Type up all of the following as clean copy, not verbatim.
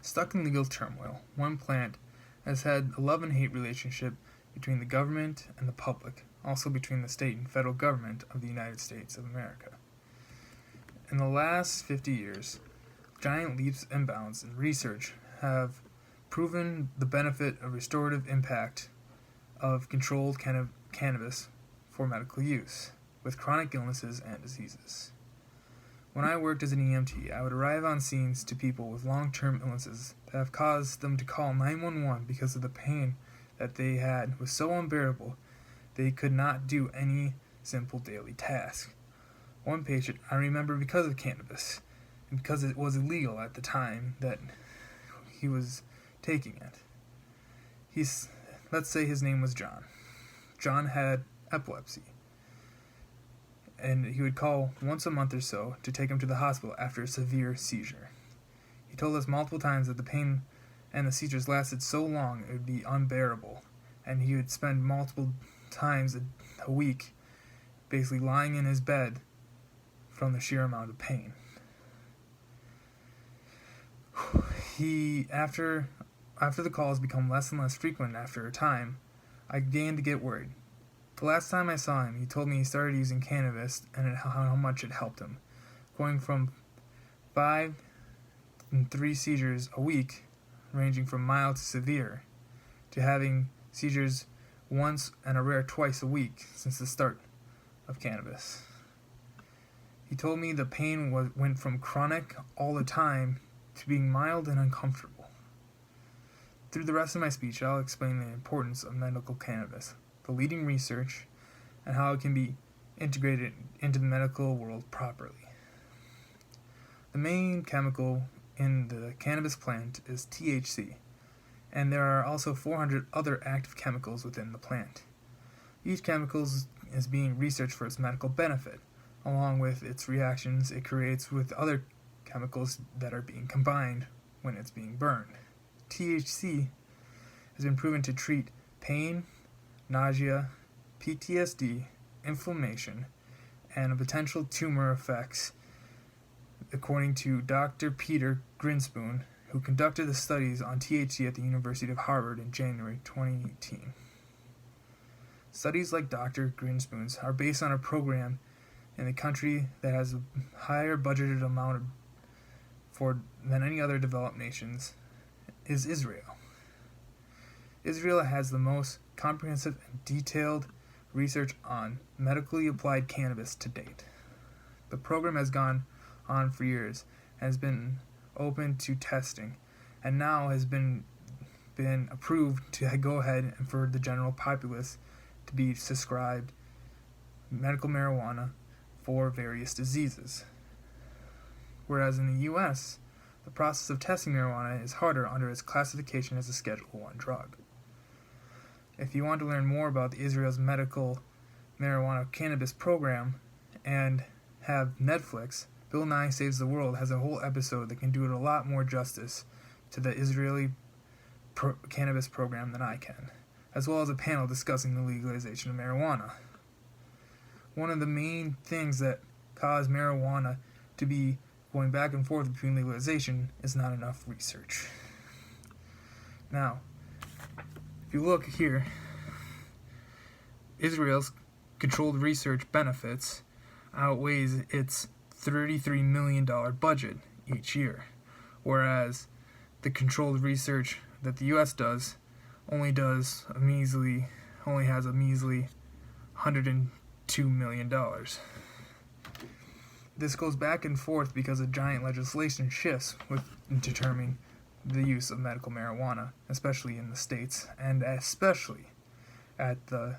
Stuck in legal turmoil, one plant has had a love and hate relationship between the government and the public, also between the state and federal government of the United States of America. In the last 50 years, giant leaps and bounds in research have proven the benefit of restorative impact of controlled cannabis for medical use with chronic illnesses and diseases. When I worked as an EMT, I would arrive on scenes to people with long-term illnesses that have caused them to call 911 because of the pain that they had was so unbearable they could not do any simple daily task. One patient I remember because of cannabis, and because it was illegal at the time that he was taking it. Let's say his name was John. John had epilepsy, and he would call once a month or so to take him to the hospital after a severe seizure. He told us multiple times that the pain and the seizures lasted so long it would be unbearable, and he would spend multiple times a week basically lying in his bed from the sheer amount of pain. After the calls become less and less frequent after a time, I began to get worried. The last time I saw him, he told me he started using cannabis and how much it helped him, going from 5 and 3 seizures a week, ranging from mild to severe, to having seizures once and a rare twice a week since the start of cannabis. He told me the pain went from chronic all the time to being mild and uncomfortable. Through the rest of my speech, I'll explain the importance of medical cannabis, the leading research, and how it can be integrated into the medical world properly. The main chemical in the cannabis plant is THC, and there are also 400 other active chemicals within the plant. Each chemical is being researched for its medical benefit, along with its reactions it creates with other chemicals that are being combined when it's being burned. THC has been proven to treat pain, nausea, PTSD, inflammation, and potential tumor effects, according to Dr. Peter Grinspoon, who conducted the studies on THC at the University of Harvard in January 2018. Studies like Dr. Grinspoon's are based on a program in the country that has a higher budgeted amount than any other developed nations is Israel. Israel has the most comprehensive and detailed research on medically applied cannabis to date. The program has gone on for years and has been open to testing, and now has been approved to go ahead and for the general populace to be prescribed medical marijuana for various diseases. Whereas in the U.S., the process of testing marijuana is harder under its classification as a Schedule I drug. If you want to learn more about Israel's medical marijuana cannabis program and have Netflix, Bill Nye Saves the World has a whole episode that can do it a lot more justice to the Israeli cannabis program than I can, as well as a panel discussing the legalization of marijuana. One of the main things that cause marijuana to be going back and forth between legalization is not enough research. Now, if you look here, Israel's controlled research benefits outweighs its $33 million budget each year, whereas the controlled research that the U.S. does only has a measly $102 million. This goes back and forth because of giant legislation shifts with determining the use of medical marijuana, especially in the States, and especially at the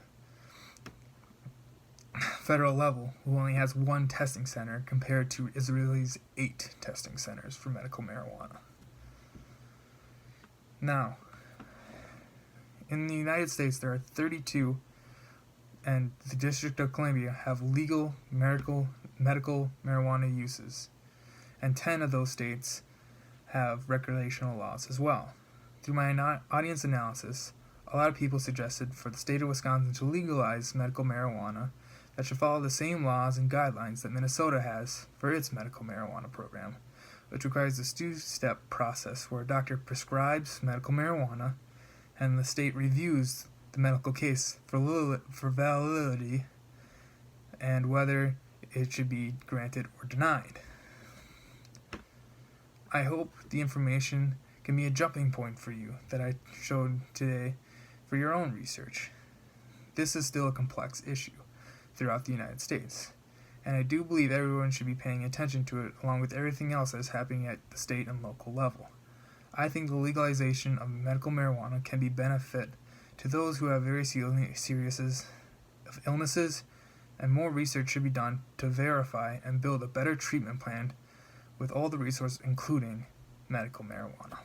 federal level, who only has one testing center compared to Israel's 8 testing centers for medical marijuana. Now, in the United States, there are 32, and the District of Columbia have legal medical marijuana uses, and 10 of those states have recreational laws as well. Through my audience analysis, a lot of people suggested for the state of Wisconsin to legalize medical marijuana that should follow the same laws and guidelines that Minnesota has for its medical marijuana program, which requires a two-step process where a doctor prescribes medical marijuana and the state reviews the medical case for validity and whether it should be granted or denied. I hope the information can be a jumping point for you that I showed today for your own research. This is still a complex issue throughout the United States, and I do believe everyone should be paying attention to it along with everything else that is happening at the state and local level. I think the legalization of medical marijuana can be benefit to those who have very serious illnesses, and more research should be done to verify and build a better treatment plan with all the resources, including medical marijuana.